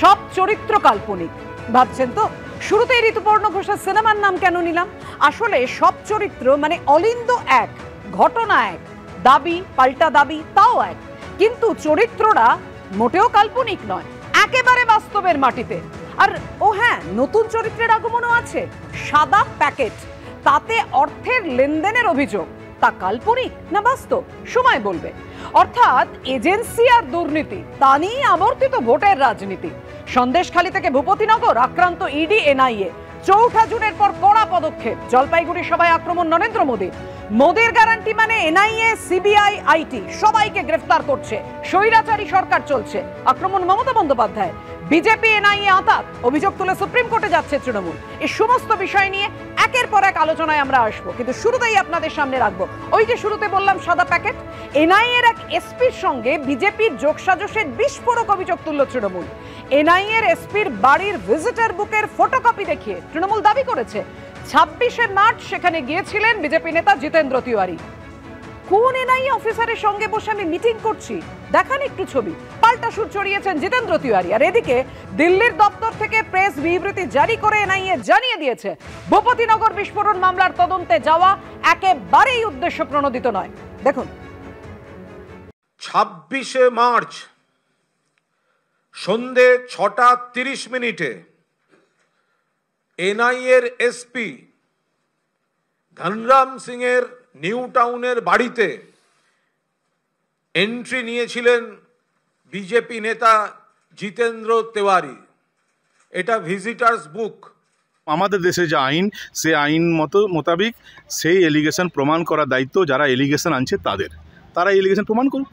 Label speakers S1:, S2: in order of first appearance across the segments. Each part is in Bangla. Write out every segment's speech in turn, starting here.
S1: সব চরিত্র কাল্পনিক। ভাবছেন তো শুরুতেই ঋতুপর্ণ ঘোষের সিনেমার নাম কেন নিলাম? আসলে সব চরিত্র মানে অলিন্দ এক, ঘটনা এক, দাবি পাল্টা দাবি তাও এক, কিন্তু চরিত্ররা মোটেও কাল্পনিক নয়, একেবারে বাস্তবের মাটিতে। আর ও হ্যাঁ, নতুন চরিত্রের আগমনও আছে, সাদা প্যাকেট, তাতে অর্থের লেনদেনের অভিযোগ। তা কাল্পনিক না বাস্তব সময় বলবে। অর্থাৎ এজেন্সি আর দুর্নীতি, তা নিয়ে আবর্তিত ভোটের রাজনীতি। সন্দেশখালী থেকে ভূপতিনগর আক্রান্ত ইডি এনআইএ, ৪ঠা জুনের পর কড়া পদক্ষেপ। জলপাইগুড়ি সভায় আক্রমণ নরেন্দ্র মোদীর। মোদীর গ্যারান্টি মানে এনআইএ, সিবিআই, আইটি সবাইকে গ্রেফতার করছে। স্বৈরাচারী সরকার চলছে, আক্রমণ মমতা বন্দ্যোপাধ্যায়। বিজেপি এনআইএ আঁতাত, অভিযোগ তুলে সুপ্রিম কোর্টে যাচ্ছে তৃণমূল। এই সমস্ত বিষয় নিয়ে একের পর এক আলোচনায় আমরা আসবো, কিন্তু শুরুতেই আপনাদের সামনে রাখবো ওই যে শুরুতে বললাম সাদা প্যাকেট। এনআইএর এক এসপির সঙ্গে বিজেপির যোগসাজশের বিস্ফোরক অভিযোগ তুলল তৃণমূল। এনআইএর এসপির বাড়ির ভিজিটর বুকের ফটোকপি দেখিয়ে তৃণমূল দাবি করেছে 26শে মার্চ সেখানে গিয়েছিলেন বিজেপি নেতা জিতেন্দ্র তিওয়ারি। কোন এনআইএ অফিসারের সঙ্গে বসে আমি মিটিং করছি দেখান একটু ছবি, পাল্টা সুর চড়িয়েছেন জিতেন্দ্র তিওয়ারি। আর এদিকে দিল্লির দপ্তর থেকে প্রেস বিবৃতি জারি করে এনআইএ জানিয়ে দিয়েছে ভূপতিনগর বিস্ফোরণ মামলার তদন্তে যাওয়া একেবারেই উদ্দেশ্য প্রণোদিত নয়। দেখুন,
S2: 26শে মার্চ সন্ধে 6:30 এনআইএর এসপি ধনরাম সিং এর নিউ টাউনের বাড়িতে এন্ট্রি নিয়েছিলেন বিজেপি নেতা জিতেন্দ্র তিওয়ারি। এটা ভিজিটার্স বুক।
S3: আমাদের দেশে যে আইন, সে আইন মোতাবেক সেই এলিগেশন প্রমাণ করার দায়িত্ব যারা এলিগেশন আনছে তাদের, তারা এলিগেশন প্রমাণ করুক।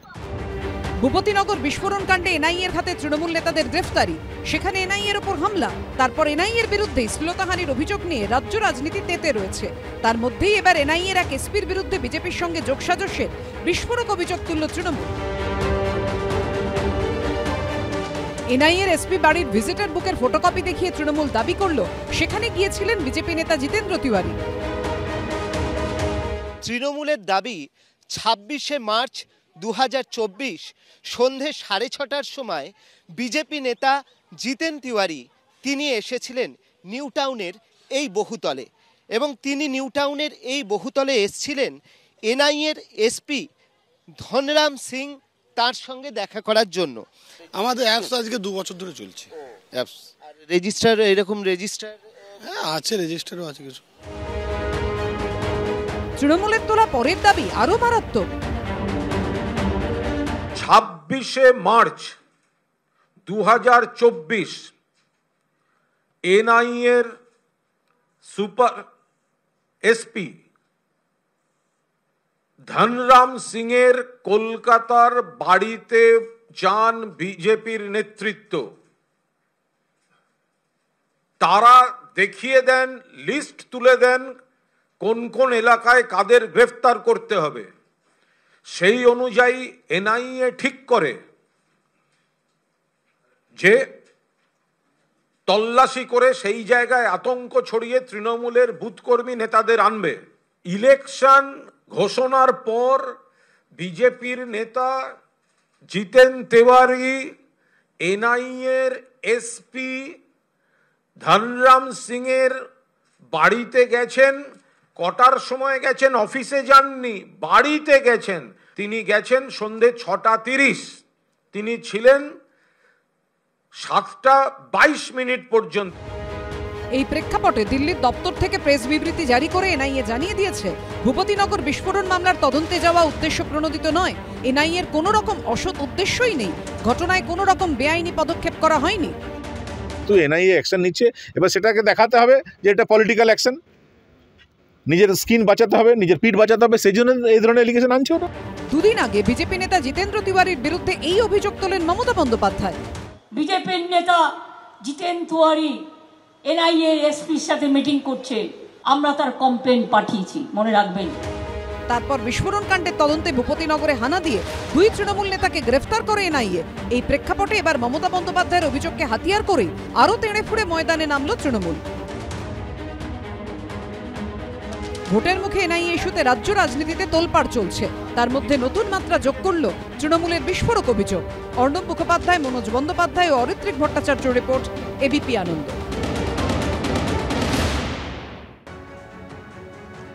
S1: ভূপতিনগর বিস্ফোরণ কাণ্ডে এনআইএর হাতে তৃণমূল নেতাদের গ্রেফতারি, সেখানে এনআইএর ওপর হামলা, তারপর এনআইএর বিরুদ্ধে শ্লীলতাহানির অভিযোগ নিয়ে রাজ্য রাজনীতি তেতে রয়েছে। তার মধ্যেই এবার এনআইএর এক এসপির বিরুদ্ধে বিজেপির সঙ্গে যোগসাজশের বিস্ফোরক অভিযোগ তুলল তৃণমূল। এনআইএর এসপি বাড়ির ভিজিটর বুকের ফটোকপি দেখিয়ে তৃণমূল দাবি করল সেখানে গিয়েছিলেন বিজেপি নেতা জিতেন্দ্র তিওয়ারি।
S4: তৃণমূলের দাবি 26শে মার্চ 2024 সন্ধে 6:30টার সময় বিজেপি নেতা জিতেন তিওয়ারি তিনি এসেছিলেন নিউ টাউনের এই বহুতলে, এবং তিনি নিউ টাউনের এই বহুতলে এসেছিলেন এনআইএর এসপি ধনরাম সিং তার সঙ্গে দেখা করার জন্য।
S5: আমাদের অ্যাপস আজকে 2 বছর ধরে চলছে।
S4: অ্যাপস আর রেজিস্টার, এরকম রেজিস্টার
S5: আছে, রেজিস্টারও আছে কিছু।
S1: তৃণমূলের তোলা পরের দাবি আরো মারাত্মক।
S2: 26শে মার্চ 2024 এনআইএর সুপার এসপি ধনরাম সিং এর কলকাতার বাড়িতে যান বিজেপির নেতৃত্ব। তারা দেখিয়ে দেন, লিস্ট তুলে দেন কোন কোন এলাকায় কাদের গ্রেফতার করতে হবে। সেই অনুযায়ী এনআইএ ঠিক করে যে তল্লাশি করে সেই জায়গায় আতঙ্ক ছড়িয়ে তৃণমূলের বুথকর্মী নেতাদের আনবে। ইলেকশন ঘোষণার পর বিজেপির নেতা জিতেন তিওয়ারি এনআইএর এসপি ধনরাম সিং এর বাড়িতে গেছেন। কটার সময় গেছেন? অফিসে যাননি, বাড়িতে গেছেন। তিনি গেছেন সন্ধে 6:30। তিনি ছিলেন 7:22 পর্যন্ত।
S1: এই প্রেক্ষাপটে দিল্লির দপ্তর থেকে প্রেস বিবৃতি জারি করে এনআইএ জানিয়ে দিয়েছে ভূপতিনগর বিস্ফোরণ মামলার তদন্তে যাওয়া উদ্দেশ্য প্রণোদিত নয়। এনআইএর কোনো রকম অসৎ উদ্দেশ্যই নেই, ঘটনায় কোনো রকম বেআইনি পদক্ষেপ করা হয়নি।
S3: তো এনআইএ অ্যাকশন নিচ্ছে, এবার সেটাকে দেখাতে হবে যে এটা পলিটিক্যাল অ্যাকশন, নিজের স্কিন বাঁচাতে হবে, নিজের পিঠ বাঁচাতে হবে, সেই জন্য এই ধরনের এলিগেশন আনছে ওরা।
S1: দুদিন আগে বিজেপি নেতা জিতেন্দ্র তিওয়ারির বিরুদ্ধে এই অভিযোগ তোলেন মমতা বন্দ্যোপাধ্যায়।
S6: বিজেপির নেতা জিতেন তিওয়ারি এনআইএ এসপির সাথে মিটিং করছে, আমরা তার কমপ্লেন পাঠিয়েছি, মনে রাখবেন।
S1: তারপর বিস্ফোরণ কাণ্ডের তদন্তে ভূপতিনগরে হানা দিয়ে 2 তৃণমূল নেতাকে গ্রেফতার করে এনআইএ। এই প্রেক্ষাপটে এবার মমতা বন্দ্যোপাধ্যায়ের অভিযোগকে হাতিয়ার করে আরো তেড়ে ফুড়ে ময়দানে নামল তৃণমূল। ভোটের মুখে এনআইএ ইস্যুতে রাজ্য রাজনীতিতে তোলপাড় চলছে, তার মধ্যে নতুন মাত্রা যোগ করল তৃণমূলের বিস্ফোরক অভিযোগ। অর্ণব মুখোপাধ্যায়, মনোজ বন্দ্যোপাধ্যায় ও অরিত্রিক ভট্টাচার্য রিপোর্ট, এবিপি আনন্দ।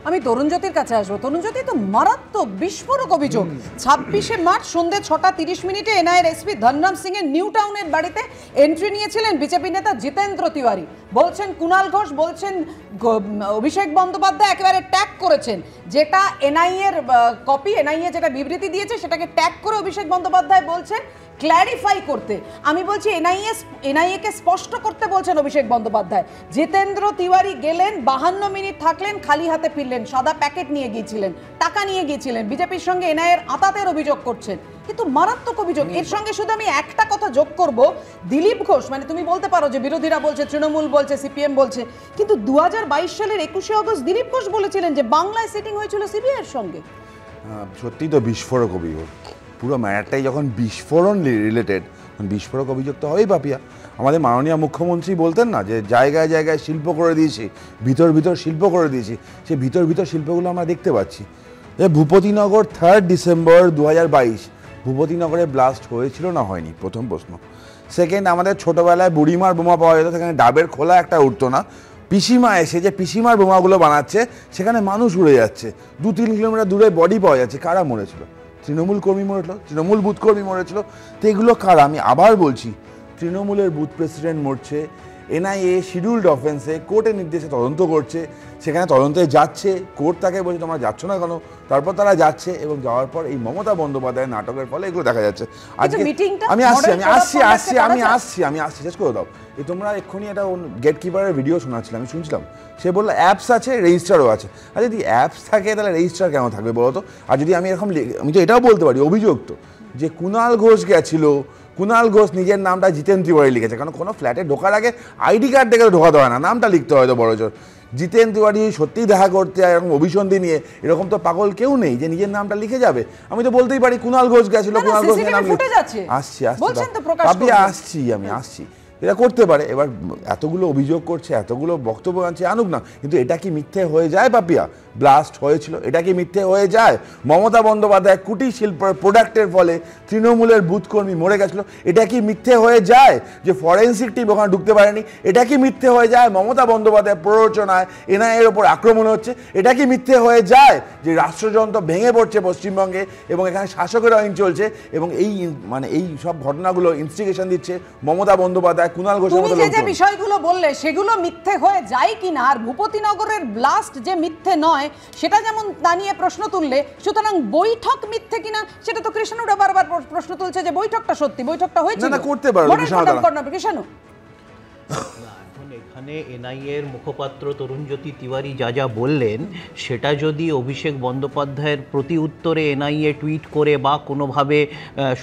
S1: আমি তরুণজ্যোতির কাছে আসবো। তরুণজ্যোতি, তো মারাত্মক বিস্ফোরক অভিযোগ। 26শে মার্চ সন্ধ্যে 6:30 এনআইএর এসপি ধনরাম সিং এর নিউ টাউনের বাড়িতে এন্ট্রি নিয়েছিলেন বিজেপি নেতা জিতেন্দ্র তিওয়ারি। বলছেন কুণাল ঘোষ, বলছেন অভিষেক বন্দ্যোপাধ্যায় একেবারে ট্যাগ করেছেন। যেটা এনআইএর কপি, এনআইএ যেটা বিবৃতি দিয়েছে সেটাকে ট্যাগ করে অভিষেক বন্দ্যোপাধ্যায় বলছেন ক্ল্যারিফাই করতে। আমি বলছি এনআইএ কে স্পষ্ট করতে বলছেন অভিষেক বন্দ্যোপাধ্যায়। জিতেন্দ্র তিওয়ারি গেলেন, 52 মিনিট থাকলেন, খালি হাতে ফিরলেন, সাদা প্যাকেট নিয়ে গিয়েছিলেন, টাকা নিয়ে গিয়েছিলেন। বিজেপির সঙ্গে এনআইএর আতাতের অভিযোগ করছেন, কিন্তু মারাত্মক অভিযোগ। এর সঙ্গে শুধু আমি একটা কথা যোগ করব, দিলীপ ঘোষ, মানে তুমি বলতে পারো যে বিরোধীরা বলছে, তৃণমূল বলছে, সিপিএম বলছে, কিন্তু 2022 সালের 21শে অগস্ট দিলীপ ঘোষ বলেছিলেন যে বাংলায় সিটিং হয়েছিল সিবিআই এর সঙ্গে।
S7: সত্যি তো বিস্ফোরক অভিযোগ, পুরো ম্যাটারটাই যখন বিস্ফোরণ রিলেটেড, বিস্ফোরক অভিযোগ তো হবেই পাপিয়া। আমাদের মাননীয় মুখ্যমন্ত্রী বলতেন না যে জায়গায় জায়গায় শিল্প করে দিয়েছি, ভিতর শিল্প করে দিয়েছি। সেই ভিতর শিল্পগুলো আমরা দেখতে পাচ্ছি। ভূপতিনগর 3 ডিসেম্বর 2022 ভূপতিনগরে ব্লাস্ট হয়েছিল না হয়নি, প্রথম প্রশ্ন। সেকেন্ড, আমাদের ছোটোবেলায় বুড়িমার বোমা পাওয়া যেত, সেখানে ডাবের খোলা একটা উঠতো না। পিসিমা এসে যে পিসিমার বোমাগুলো বানাচ্ছে, সেখানে মানুষ উড়ে যাচ্ছে, 2-3 কিলোমিটার দূরে বডি পাওয়া যাচ্ছে। কারা মরেছিল? তৃণমূল কর্মী মরেছিল, তৃণমূল বুথ কর্মী মরেছিল। তো এগুলো কারা? আমি আবার বলছি, তৃণমূলের বুথ প্রেসিডেন্ট মরছে, এনআইএ শিডিউলড অফেন্সে কোর্টের নির্দেশে তদন্ত করছে, সেখানে তদন্তে যাচ্ছে, কোর্ট তাকে বলছে তোমরা যাচ্ছ না কেন, তারপর তারা যাচ্ছে, এবং যাওয়ার পর এই মমতা বন্দ্যোপাধ্যায়ের নাটকের ফলে এগুলো দেখা যাচ্ছে। আজকে আমি আসছি শেষ করে দাও। এই তোমরা এক্ষুনি একটা গেট কিপারের ভিডিও শোনাচ্ছিলাম, আমি শুনছিলাম, সে বললো অ্যাপস আছে, রেজিস্টারও আছে। আর যদি অ্যাপস থাকে তাহলে রেজিস্টার কেন থাকবে বলো তো? আর যদি আমি এরকম, আমি তো এটাও বলতে পারি, অভিযোগ তো যে কুণাল ঘোষ গেছিল, কুণাল ঘোষ নিজের নামটা জিতেন তিওয়ারি লিখেছে, কারণ কোনো ফ্ল্যাটে ঢোকার আগে আইডি কার্ড দেখে ঢোকাতে হয় না, নামটা লিখতে হয় তো বড় জোর। জিতেন তিওয়ারি সত্যিই দেখা করতে এরকম অভিসন্ধি নিয়ে, এরকম তো পাগল কেউ নেই যে নিজের নামটা লিখে যাবে। আমি তো বলতেই পারি কুণাল ঘোষ গেছিল, কুণাল ঘোষ নাম আসছি এটা করতে পারে। এবার এতগুলো অভিযোগ করছে, এতগুলো বক্তব্য আনছে, আনুক না, কিন্তু এটা কি মিথ্যে হয়ে যায় পাপিয়া? ব্লাস্ট হয়েছিল, এটা কি মিথ্যে হয়ে যায়? মমতা বন্দ্যোপাধ্যায় কুটির শিল্প প্রোডাক্টের ফলে তৃণমূলের বুথকর্মী মরে গেছিল, এটা কি মিথ্যে হয়ে যায়? যে ফরেন্সিক টিম ওখানে ঢুকতে পারেনি, এটা কি মিথ্যে হয়ে যায়? মমতা বন্দ্যোপাধ্যায় প্ররোচনায় এনআইএর ওপর আক্রমণ হচ্ছে, এটা কি মিথ্যে হয়ে যায়? যে রাষ্ট্রযন্ত্র ভেঙে পড়ছে পশ্চিমবঙ্গে এবং এখানে শাসকের আইন চলছে, এবং এই সব ঘটনাগুলো ইনস্টিগেশন দিচ্ছে মমতা বন্দ্যোপাধ্যায়, কুণাল ঘোষের মতো লোকজন।
S1: যে বিষয়গুলো বললে সেগুলো মিথ্যে হয়ে যায় কিনা, আর ভূপতিনগরের ব্লাস্ট যে মিথ্যে নয় সেটা যেমন তা নিয়ে প্রশ্ন তুললে, সুতরাং বৈঠক মিথ্যে কিনা সেটা তো কৃষ্ণুরা বারবার প্রশ্ন তুলছে যে বৈঠকটা সত্যি, বৈঠকটা হয়েছিল
S7: না করতে পারো
S1: কৃষ্ণ।
S8: এখানে এনআইএর মুখপাত্র তরুণজ্যোতি তিওয়ারি যা বললেন, সেটা যদি অভিষেক বন্দ্যোপাধ্যায়ের প্রতি উত্তরে এনআইএ টুইট করে বা কোনোভাবে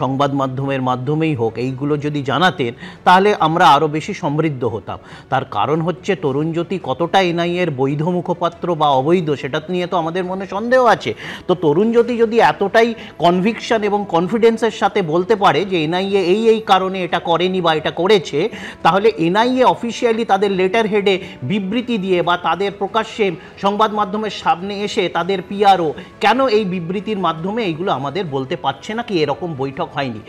S8: সংবাদ মাধ্যমের মাধ্যমেই হোক এইগুলো যদি জানাতেন, তাহলে আমরা আরও বেশি সমৃদ্ধ হতাম। তার কারণ হচ্ছে তরুণজ্যোতি কতটা এনআইএর বৈধ মুখপাত্র বা অবৈধ সেটা নিয়ে তো আমাদের মনে সন্দেহ আছে। তো তরুণজ্যোতি যদি এতটাই কনভিকশন এবং কনফিডেন্সের সাথে বলতে পারে যে এনআইএ এই কারণে এটা করেনি বা এটা করেছে, তাহলে এনআইএ অফিসিয়ালি তাদের লেটার হেডে বিবৃতি দিয়ে বা তাদের প্রকাশ্যে সংবাদ মাধ্যমের সামনে এসে তাদের পিআরও কেন এই বিবৃতির মাধ্যমে এইগুলো আমাদের বলতে পারছে না কি এরকম বৈঠক হয়নি?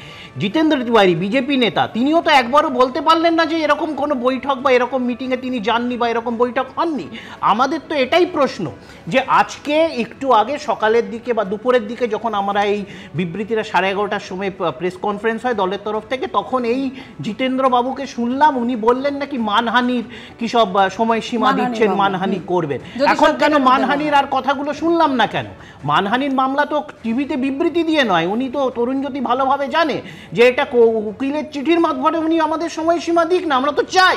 S8: জিতেন্দ্র তিওয়ারি বিজেপি নেতা, তিনিও তো একবারও বলতে পারলেন না যে এরকম কোনো বৈঠক বা এরকম মিটিংয়ে তিনি যাননি বা এরকম বৈঠক হননি। আমাদের তো এটাই প্রশ্ন যে আজকে একটু আগে সকালের দিকে বা দুপুরের দিকে যখন আমরা এই বিবৃতিটা 11:30টার সময় প্রেস কনফারেন্স হয় দলের তরফ থেকে, তখন এই জিতেন্দ্র বাবুকে শুনলাম উনি বললেন নাকি মানহানির কি সব সময়সীমা দিচ্ছেন, মানহানি করবেন। এখন কেন মানহানির আর কথাগুলো শুনলাম না কেন? মানহানির মামলা তো টিভিতে বিবৃতি দিয়ে নয়, উনি তো তরুণজ্যোতি ভালোভাবে জানে যে এটা উকিলের চিঠির মাধ্যমে উনি আমাদের সময়সীমা দিক না, আমরা তো চাই,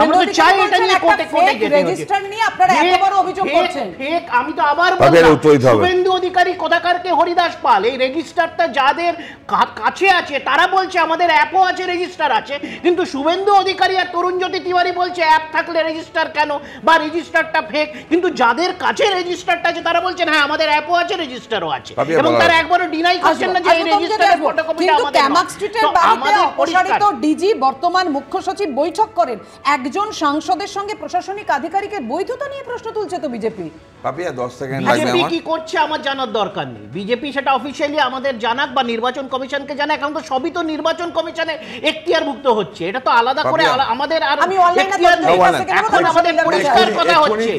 S8: আমরা তো চাই এটা নিয়ে কোর্টে যেতে। রেজিস্টার নিয়ে আপনারা এত বড় অভিযোগ করছেন, ফেক। আমি তো আবার বললাম, শুভেন্দু অধিকারী কোথাকারকে হরিদাস পাল, এই রেজিস্টারটা যাদের কাছে আছে তারা বলছে আমাদের অ্যাপও আছে, রেজিস্টার আছে, কিন্তু শুভেন্দু অধিকারী আর তরুণজ্যোতি তিওয়ারি বলছে অ্যাপ থাকলে রেজিস্টার কেন, বা রেজিস্টারটা ফেক। কিন্তু যাদের কাছে রেজিস্টারটা আছে তারা বলছেন হ্যাঁ আমাদের অ্যাপও আছে, রেজিস্টারও আছে, এবং তারা একবারও ডিনাই করছেন না যে এই রেজিস্টারের ফটোকপিটা আমাদের। ক্যামাক স্ট্রিটের বাড়িতে অপসারিত ডিজি বর্তমান মুখ্য সচিব বৈঠক করেন, একজন সাংসদের সঙ্গে প্রশাসনিক আধিকারিকের বৈধতা নিয়ে প্রশ্ন তুলছে তো বিজেপি।
S7: পাপিয়া 10 সেকেন্ড লাগবে
S8: বিজেপি
S7: আমার।
S8: কি করছে আমার জানার দরকার নেই, বিজেপি সেটা অফিসিয়ালি আমাদের জানাক বা নির্বাচন কমিশনকে জানাক। এখন তো সবই তো নির্বাচন কমিশনের এখতিয়ারভুক্ত হচ্ছে, এটা তো আলাদা করে আমাদের আর
S1: আমি অনলাইনে
S8: এখতিয়ার নেই। এখন আমাদের পরিষ্কার কথা হচ্ছে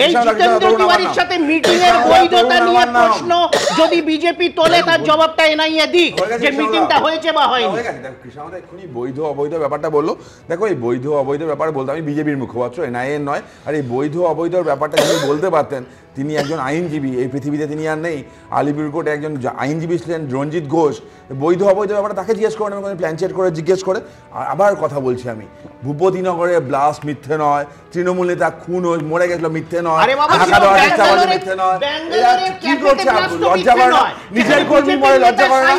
S8: এই জিতেন্দ্র তিওয়ারির সাথে মিটিং এর বৈধতা নিয়ে প্রশ্ন যদি বিজেপি তোলে তার জবাবটা এনআইএ দিক যে মিটিংটা হয়েছে বা হয়নি।
S7: কৃষ্ণ আমাদের এক্ষুনি বৈধ অবৈধ ব্যাপারটা বললো। দেখো এই বৈধ অবৈধ ব্যাপারে বলতে আমি বিজেপির মুখপাত্র, এনআইএ নয়। আর এই বৈধ অবৈধ ব্যাপারটা যিনি বলতে পারতেন তিনি একজন আইনজীবী, এই পৃথিবীতে তিনি আর নেই। আলিপুর কোর্টে একজন আইনজীবী ছিলেন রঞ্জিত ঘোষ। বৈধ অবৈধ ব্যাপারটা তাকে জিজ্ঞেস করেন, এবং প্ল্যানচেট করে জিজ্ঞেস করে। আর আবার কথা বলছি আমি, ভূপতিনগরে ব্লাস্ট মিথ্যে নয়, তৃণমূল নেতা খুন মরে গেছিল মিথ্যে নয়, ঢাকা দেওয়ার চেষ্টা করছে মিথ্যে নয়। এরা কি করছে? লজ্জা করে না? নিজের কর্মী মরে লজ্জা করে না?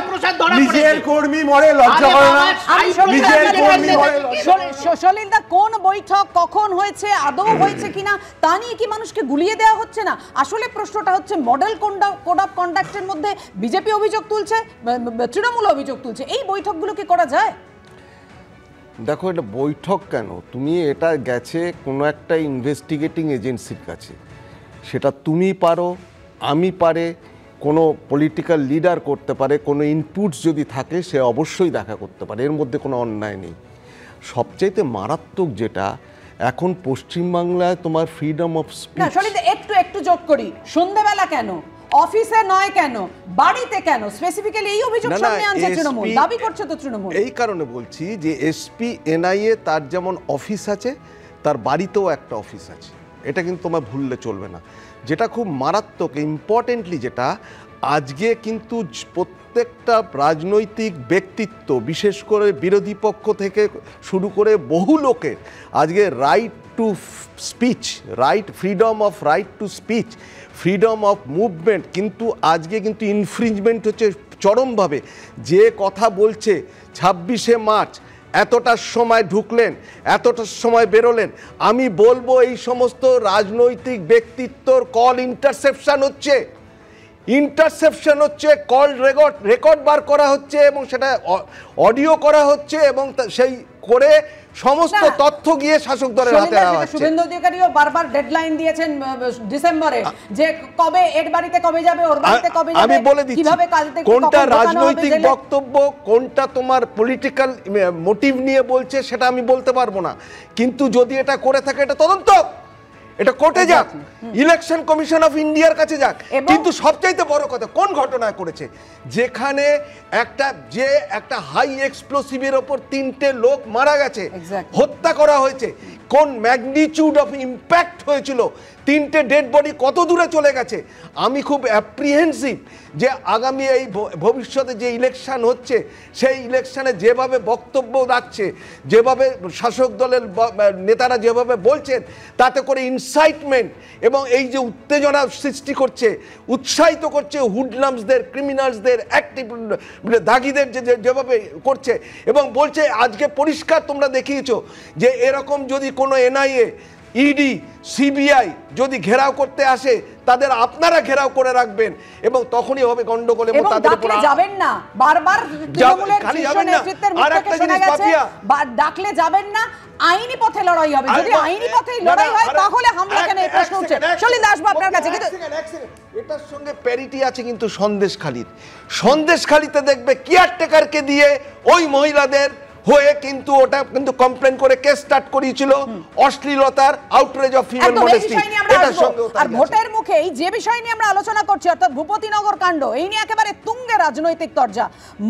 S7: নিজের কর্মী মরে লজ্জা করে না? নিজের কর্মী মরে
S1: সলিলদা, কোন বৈঠক কখন হয়েছে, আদৌ হয়েছে কিনা তা নিয়ে কি মানুষকে গুলিয়ে দেওয়া হচ্ছে না? আসলে প্রশ্নটা হচ্ছে মডেল কোড অফ কন্ডাক্টের মধ্যে বিজেপি অভিযোগ তুলছে, তৃণমূল অভিযোগ তুলছে, এই বৈঠকগুলো কি করা যায়?
S9: দেখো, এটা বৈঠক কেন, তুমি এটা গেছে কোনো একটা ইনভেস্টিগেটিং এজেন্সির কাছে, সেটা তুমি পারো, আমি পারে, কোনো পলিটিক্যাল লিডার করতে পারে, কোনো ইনপুটস যদি থাকে সে অবশ্যই দেখা করতে পারে, এর মধ্যে কোনো অন্যায় নেই। সবচাইতে মারাত্মক যেটা এখন পশ্চিমবাংলায় তোমার ফ্রিডম অফ স্পিচ।
S1: না সলিল, একটু যোগ করি, সন্ধ্যাবেলা কেন, অফিসে নয় কেন, বাড়িতে কেন, স্পেসিফিক্যালি এই অভিযোগ সামনে আনছে তৃণমূল, দাবি করছে তো তৃণমূল।
S9: এই কারণে বলছি যে এসপি এনআইএ তার যেমন অফিস আছে তার বাড়িতেও একটা অফিস আছে, এটা কিন্তু তোমার ভুললে চলবে না। যেটা খুব মারাত্মক ইম্পর্টেন্টলি যেটা আজকে কিন্তু প্রত্যেকটা রাজনৈতিক ব্যক্তিত্ব, বিশেষ করে বিরোধী পক্ষ থেকে শুরু করে বহু লোকের আজকে right to speech, freedom of right to speech, freedom of movement কিন্তু আজকে কিন্তু ইনফ্রিঞ্জমেন্ট হচ্ছে চরমভাবে। যে কথা বলছে 26শে মার্চ এতটার সময় ঢুকলেন, এতটার সময় বেরোলেন, আমি বলবো এই সমস্ত রাজনৈতিক ব্যক্তিত্বর কল ইন্টারসেপশন হচ্ছে, কল রেকর্ড বার করা হচ্ছে এবং সেটা অডিও করা হচ্ছে এবং সেই করে সমস্ত তথ্য গিয়ে শাসক দলের হাতে দেওয়া হচ্ছে।
S1: শুভেন্দু অধিকারীও বারবার ডেডলাইন দিয়েছেন ডিসেম্বরে, যে কবে এর বাড়িতে কবে যাবে, ওর বাড়িতে কবে যাবে।
S9: আমি বলে দিচ্ছি কোনটা রাজনৈতিক বক্তব্য, কোনটা তোমার পলিটিক্যাল মোটিভ নিয়ে বলছে সেটা আমি বলতে পারবো না, কিন্তু যদি এটা করে থাকে এটা তদন্ত, এটা কোর্টে যাক, ইলেকশন কমিশন অফ ইন্ডিয়ার কাছে যাক। কিন্তু সবচাইতে বড় কথা কোন ঘটনায় করেছে, যেখানে একটা হাই এক্সপ্লোসিভের ওপর 3টে লোক মারা গেছে, হত্যা করা হয়েছে, কোন ম্যাগনিটিউড অফ ইম্প্যাক্ট হয়েছিল, 3টে ডেড বডি কত দূরে চলে গেছে। আমি খুব অ্যাপ্রিহেন্সিভ যে আগামী এই ভবিষ্যতে যে ইলেকশন হচ্ছে সেই ইলেকশনে যেভাবে বক্তব্য রাখছে, যেভাবে শাসক দলের নেতারা যেভাবে বলছেন, তাতে করে ইনসাইটমেন্ট এবং এই যে উত্তেজনা সৃষ্টি করছে, উৎসাহিত করছে হুডলামসদের, ক্রিমিনালসদের, অ্যাক্টিভ দাগিদের যেভাবে করছে, এবং বলছে আজকে পরিষ্কার তোমরা দেখিয়েছো যে এরকম যদি কোনো এনআইএ, ইডি, সিবিআই যদি ঘেরাও করতে আসে তাদের আপনারা ঘেরাও করে রাখবেন এবং তখনই হবে গন্ডগোল। এবং তাদের উপর
S1: যাবেন না, বারবার তৃণমূলের শীর্ষ নেতৃত্বের মুখ থেকে শোনা গেছে ডাকলে যাবেন না, আইনি পথে লড়াই হবে। যদি আইনি পথে লড়াই হয় তাহলে হামলা কেন, এই প্রশ্ন উঠছে। সলিল দাস আপনার কাছে, কিন্তু
S9: এটার সঙ্গে প্যারিটি আছে কিন্তু সন্দেশখালীতে দেখবে কেয়ারটেকারকে দিয়ে ওই মহিলাদের হয়ে কিন্তু ওটা কিন্তু কমপ্লেন করে কেস স্টার্ট করিয়েছিল অশ্লীলতার, আউটরেজ অফ ফিমেল মডেস্টি।
S1: আর ভোটের মুখেই যে বিষয় নিয়ে আমরা আলোচনা করছি অর্থাৎ ভূপতিনগর কাণ্ড, এই নিয়ে একেবারে তুঙ্গে রাজনৈতিক তরজা।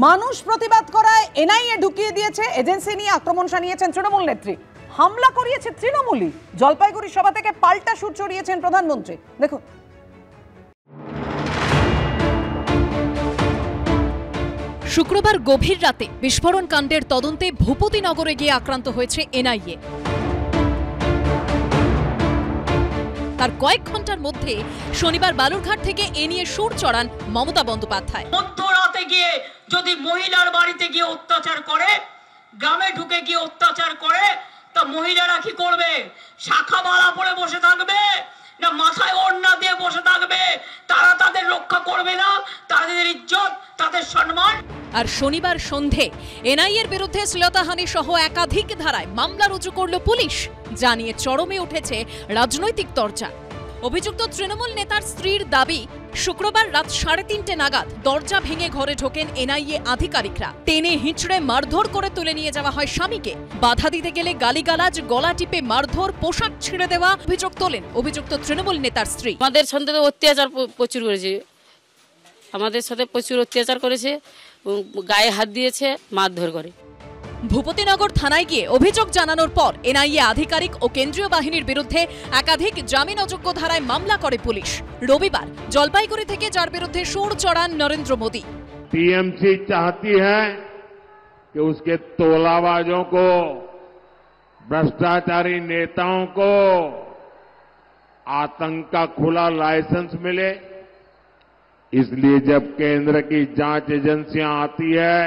S1: মানুষ প্রতিবাদ করায় এনআইএ ঢুকিয়ে দিয়েছে, এজেন্সি নিয়ে আক্রমণ শানিয়েছেন তৃণমূল নেত্রী, হামলা করিয়েছে তৃণমূলই, জলপাইগুড়ি সভা থেকে পাল্টা সুর চড়িয়েছেন প্রধানমন্ত্রী। দেখুন,
S10: শুক্রবার গভীর রাতে বিস্ফোরণ কাণ্ডের তদন্তে ভূপতিনগরে গিয়ে আক্রান্ত হয়েছে এনআইএ। তার কয়েক ঘন্টার মধ্যে শনিবার বালুরঘাট থেকে এ নিয়ে সুর চড়ান মমতা বন্দ্যোপাধ্যায়।
S6: মধ্যরাতে গিয়ে যদি মহিলার বাড়িতে গিয়ে অত্যাচার করে, গ্রামে ঢুকে গিয়ে অত্যাচার করে, তা মহিলারা কি করবে? শাখা মালা পরে বসে থাকবে না মাথায় ওড়না দিয়ে বসে থাকবে? তারা তাদের রক্ষা করবে না, তাদের ইজ্জত, তাদের সম্মান।
S10: আর শনিবার সন্ধে এনআইএর বিরুদ্ধে শ্লীলতাহানি সহ একাধিক ধারায় মামলা রুজু করল পুলিশ, জানিয়ে চরমে উঠেছে রাজনৈতিক তরজা। অভিযুক্ত তৃণমূল নেতার স্ত্রীর দাবি, শুক্রবার রাত 3:30 নাগাদ দরজা ভেঙে ঘরে ঢোকেন এনআইএ আধিকারিকরা। টেনে হিঁচড়ে মারধর করে তুলে নিয়ে যাওয়া হয় স্বামীকে। বাধা দিতে গেলে গালিগালাজ, গলা টিপে মারধর, পোশাক ছিঁড়ে দেওয়া অভিযোগ তোলেন অভিযুক্ত তৃণমূল নেতার স্ত্রী।
S11: আমাদের সাথে অত্যাচার প্রচুর করেছে, আমাদের সাথে প্রচুর অত্যাচার করেছে, গায়ে হাত দিয়েছে, মারধর করে।
S10: ভূপতিনগর থানায় গিয়ে অভিযোগ জানানোর পর এনআইএ আধিকারিক ও কেন্দ্রীয় বাহিনীর বিরুদ্ধে একাধিক জামিন অযোগ্য ধারায় মামলা করে পুলিশ। রবিবার জলপাইগুড়ি থেকে যার বিরুদ্ধে সুর চড়ান নরেন্দ্র মোদী।
S12: टीएमसी चाहती है कि उसके तोलाबाजों को, भ्रष्टाचारी नेताओं को आतंक का खुला लाइसेंस मिले, इसलिए जब केंद्र की जांच एजेंसियां आती है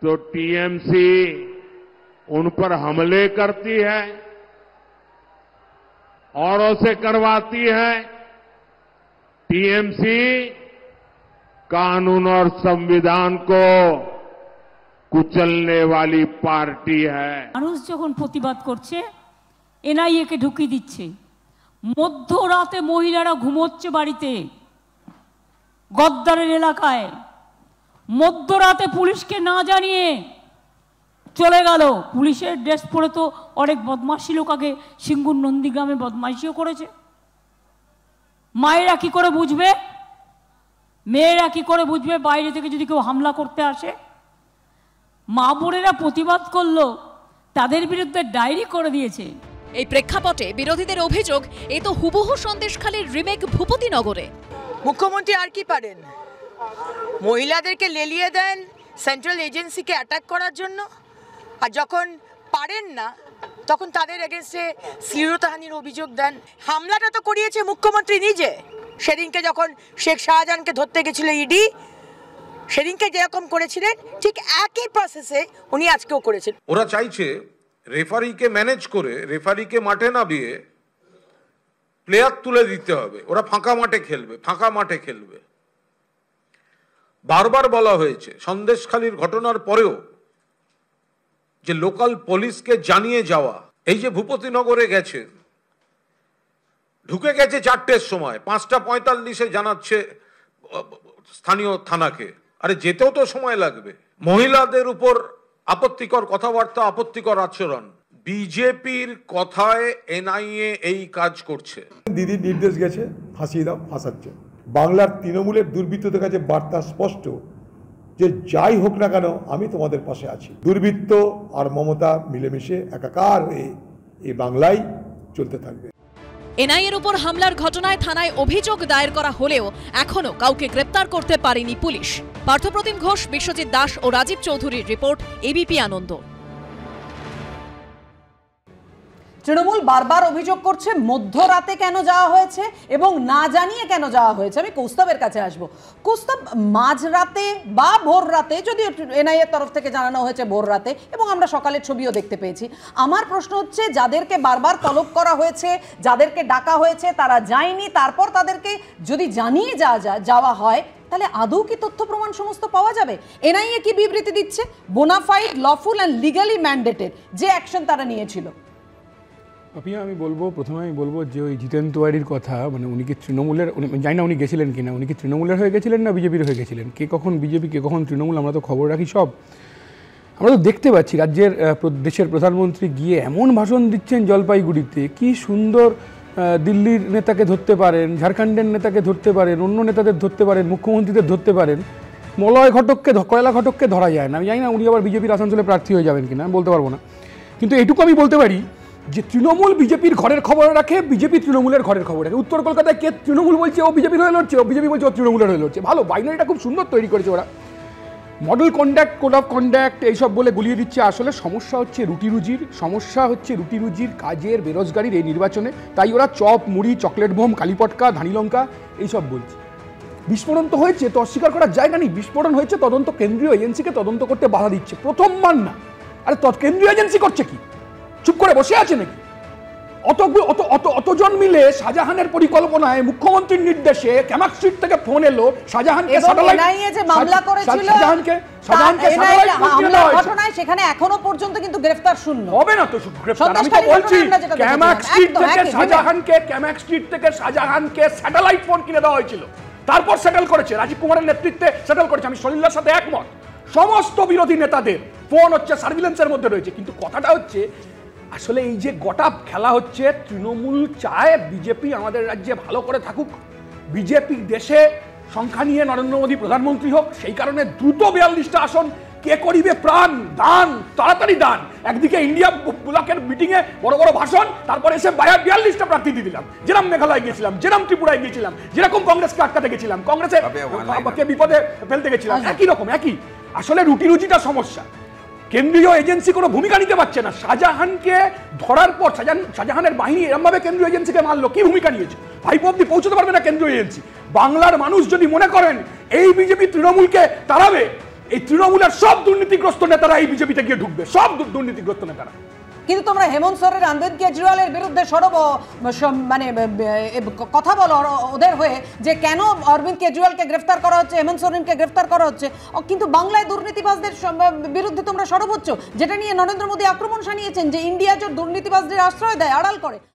S12: तो टीएमसी उन पर हमले करती है, औरों से करवाती है। टीएमसी कानून और संविधान को कुचलने वाली पार्टी है।
S6: মানুষ যখন প্রতিবাদ করছে, এনআইএ কে ঢুকিয়ে দিচ্ছে। মধ্যরাতে মহিলারা ঘুমোচ্ছে বাড়িতে, গদ্দারের এলাকায়। মধ্যরাতে পুলিশকে না জানিয়ে চলে গেল। পুলিশের ড্রেস পরে তো অনেক বদমাশি লোক আগে সিঙ্গুর নন্দীগ্রামে বদমাশিও করেছে। মায়েরা কি করে বুঝবে, মেয়েরা কি করে বুঝবে বাইরে থেকে যদি কেউ হামলা করতে আসে? মা বোনেরা প্রতিবাদ করলো, তাদের বিরুদ্ধে ডায়েরি করে দিয়েছে।
S10: এই প্রেক্ষাপটে বিরোধীদের অভিযোগ, এ তো হুবহু সন্দেশখালীর রিমেক ভূপতিনগরে।
S13: মুখ্যমন্ত্রী আর কি পারেন? মহিলাদেরকে লেলিয়ে দেন সেন্ট্রাল এজেন্সিকে অ্যাটাক করার জন্য, আর যখন পারেন না তখন তাদের এগেন্স্টে শ্লীলতাহানির অভিযোগ দেন। হামলাটা তো করিয়েছে মুখ্যমন্ত্রী নিজে। সেদিনকে যখন শেখ শাহজাহানকে ধরতে গেছিল ইডি, সেদিনকে যেরকম করেছিলেন ঠিক একই প্রসেসে উনি আজকেও করেছেন।
S2: ওরা চাইছে রেফারিকে ম্যানেজ করে, রেফারিকে মাঠে নামিয়ে প্লেয়ার তুলে দিতে হবে। ওরা ফাঁকা মাঠে খেলবে, ফাঁকা মাঠে খেলবে। বারবার বলা হয়েছে সন্দেশখালীর ঘটনার পরেও যে লোকাল পুলিশকে জানিয়ে যাওয়া। এই যে ভূপতিনগরে গেছে, ঢুকে গেছে 4টের সময়, 5:45 জানাচ্ছে স্থানীয় থানাকে। আরে যেতেও তো সময় লাগবে। মহিলাদের উপর আপত্তিকর কথাবার্তা, আপত্তিকর আচরণ। বিজেপির কথায় এনআইএ এই কাজ করছে।
S14: দিদির নির্দেশ গেছে, ফাঁসিয়ে দাও, ফাঁসাচ্ছে। বাংলার তৃণমূলের দুর্বৃত্তদের কাছে বার্তা স্পষ্ট যে যাই হোক না কেন আমি তোমাদের পাশে আছি। দুর্বৃত্ত আর মমতা মিলেমিশে একাকার হয়ে এই বাংলায় চলতে থাকবে।
S10: এনআইএর উপর হামলার ঘটনায় থানায় অভিযোগ দায়ের করা হলেও এখনো কাউকে গ্রেপ্তার করতে পারেনি পুলিশ। পার্থপ্রতিম ঘোষ, বিশ্বজিৎ দাস ও রাজীব চৌধুরীর রিপোর্ট, এবিপি আনন্দ।
S1: তৃণমূল বারবার অভিযোগ করছে মধ্যরাতে কেন যাওয়া হয়েছে এবং না জানিয়ে কেন যাওয়া হয়েছে। আমি কৌস্তবের কাছে আসব। কৌস্তব, মাঝরাতে বা ভোর রাতে, যদিও এনআইএর তরফ থেকে জানানো হয়েছে ভোর রাতে, এবং আমরা সকালের ছবিও দেখতে পেয়েছি। আমার প্রশ্ন হচ্ছে, যাদেরকে বারবার তলব করা হয়েছে, যাদেরকে ডাকা হয়েছে, তারা যায়নি, তারপর তাদেরকে যদি জানিয়ে যাওয়া হয়, তাহলে আদৌ কি তথ্য প্রমাণ সমস্ত পাওয়া যাবে? এনআইএ কি বিবৃতি দিচ্ছে? Bona fide, lawful and legally mandated যে অ্যাকশন তারা নিয়েছিল।
S15: পাপিয়া, প্রথমে আমি বলবো যে ওই জিতেন তিওয়ারির কথা, মানে উনি কি তৃণমূলের, জানি না উনি গেছিলেন কিনা, উনি কি তৃণমূলের হয়ে গেছিলেন না বিজেপির হয়ে গেছিলেন? কে কখন বিজেপি, কে কখন তৃণমূল, আমরা তো খবর রাখি সব। আমরা তো দেখতে পাচ্ছি রাজ্যের দেশের প্রধানমন্ত্রী গিয়ে এমন ভাষণ দিচ্ছেন জলপাইগুড়িতে, কি সুন্দর। দিল্লির নেতাকে ধরতে পারেন, ঝাড়খণ্ডের নেতাকে ধরতে পারেন, অন্য নেতাদের ধরতে পারেন, মুখ্যমন্ত্রীদের ধরতে পারেন, মলয় ঘটককে, কয়লা ঘটককে ধরা যায় না। আমি জানি না উনি আবার বিজেপির আসানসোলে প্রার্থী হয়ে যাবেন কিনা, আমি বলতে পারবো না। কিন্তু এইটুকু আমি বলতে পারি যে তৃণমূল বিজেপির ঘরের খবর রাখে, বিজেপি তৃণমূলের ঘরের খবর রাখে। উত্তর কলকাতায় কে তৃণমূল বলছে ও বিজেপির হয়ে লড়ছে, ও বিজেপি বলছে ও তৃণমূলের হয়ে লড়ছে। ভালো, বাইনারিটা খুব সুন্দর তৈরি করেছে ওরা। Model conduct, code of conduct এইসব বলে গুলিয়ে দিচ্ছে। আসলে সমস্যা হচ্ছে রুটি রুজির, কাজের, বেরোজগারির এই নির্বাচনে। তাই ওরা চপ, মুড়ি, চকলেট বোম, কালীপটকা, ধানি লঙ্কা এইসব বলছে। বিস্ফোরণ তো হয়েছে, তো অস্বীকার করার জায়গা নেই। বিস্ফোরণ হয়েছে, তদন্ত কেন্দ্রীয় এজেন্সিকে তদন্ত করতে বাধা দিচ্ছে। প্রথমবার না। আরে কেন্দ্রীয় এজেন্সি করছে কি? চুপ করে বসে আছে নাকি? অতজন মিলে শাহজাহানের পরিকল্পনায় মুখ্যমন্ত্রীর নির্দেশে ক্যামাক স্ট্রিট থেকে ফোন এলো শাহজাহানকে স্যাটেলাইট
S1: এনআইএ যে মামলা করেছিল
S15: শাহজাহানকে স্যাটেলাইট ফোন কিনে দেওয়া হয়েছে।
S1: ঘটনায় সেখানে এখনো পর্যন্ত কিন্তু গ্রেফতার শূন্য
S15: হবে না তো গ্রেফতার। আমি তো বলছি ক্যামাক স্ট্রিট থেকে শাহজাহানকে স্যাটেলাইট ফোন কিনে দেওয়া হয়েছিল, তারপর সেটেল করেছে রাজীব কুমারের নেতৃত্বে সেটেল করেছে। আমি সলিলার সাথে একমত, সমস্ত বিরোধী নেতাদের ফোন হচ্ছে সার্ভিলেন্সের মধ্যে রয়েছে। কিন্তু কথাটা হচ্ছে আসলে এই যে গোটা খেলা হচ্ছে, তৃণমূল চায় বিজেপি আমাদের রাজ্যে ভালো করে থাকুক, বিজেপি দেশে সংখ্যা নিয়ে নরেন্দ্র মোদী প্রধানমন্ত্রী হোক, সেই কারণে দ্রুত 42টা আসন কে করিবে প্রাণ দান, তাড়াতাড়ি দান। একদিকে ইন্ডিয়া ব্লকের মিটিংয়ে বড় বড় ভাষণ, তারপরে এসে 42টা প্রার্থী দিয়ে দিলাম। যেরকম মেঘালয় গিয়েছিলাম, যেরকম ত্রিপুরায় গিয়েছিলাম, যেরকম কংগ্রেসকে আটকাতে গেছিলাম, কংগ্রেসকে বিপদে ফেলতে গেছিলাম, একই রকম একই। আসলে রুটি রুজিটা সমস্যা। কেন্দ্রীয় এজেন্সি কোনো ভূমিকা নিতে পারছে না। শাহজাহানকে ধরার পর শাহজাহানের বাহিনী এরমভাবে কেন্দ্রীয় এজেন্সিকে মারলো, কি ভূমিকা নিয়েছে? ভাইপো অব্দি পৌঁছতে পারবে না কেন্দ্রীয় এজেন্সি। বাংলার মানুষ যদি মনে করেন এই বিজেপি তৃণমূলকে তাড়াবে, এই তৃণমূলের সব দুর্নীতিগ্রস্ত নেতারা এই বিজেপিতে গিয়ে ঢুকবে, সব দুর্নীতিগ্রস্ত নেতারা।
S1: কিন্তু তোমরা হেমন্ত সোরেন, অরবিন্দ কেজরিওয়ালের বিরুদ্ধে সরব মানে কথা বলো ওদের হয়ে যে কেন অরবিন্দ কেজরিওয়ালকে গ্রেফতার করা হচ্ছে, হেমন্ত সোরেনকে গ্রেফতার করা হচ্ছে, কিন্তু বাংলায় দুর্নীতিবাজদের বিরুদ্ধে তোমরা সরব হচ্ছ, যেটা নিয়ে নরেন্দ্র মোদী আক্রমণ শানিয়েছেন যে ইন্ডিয়া জোট দুর্নীতিবাজদের আশ্রয় দেয়, আড়াল করে।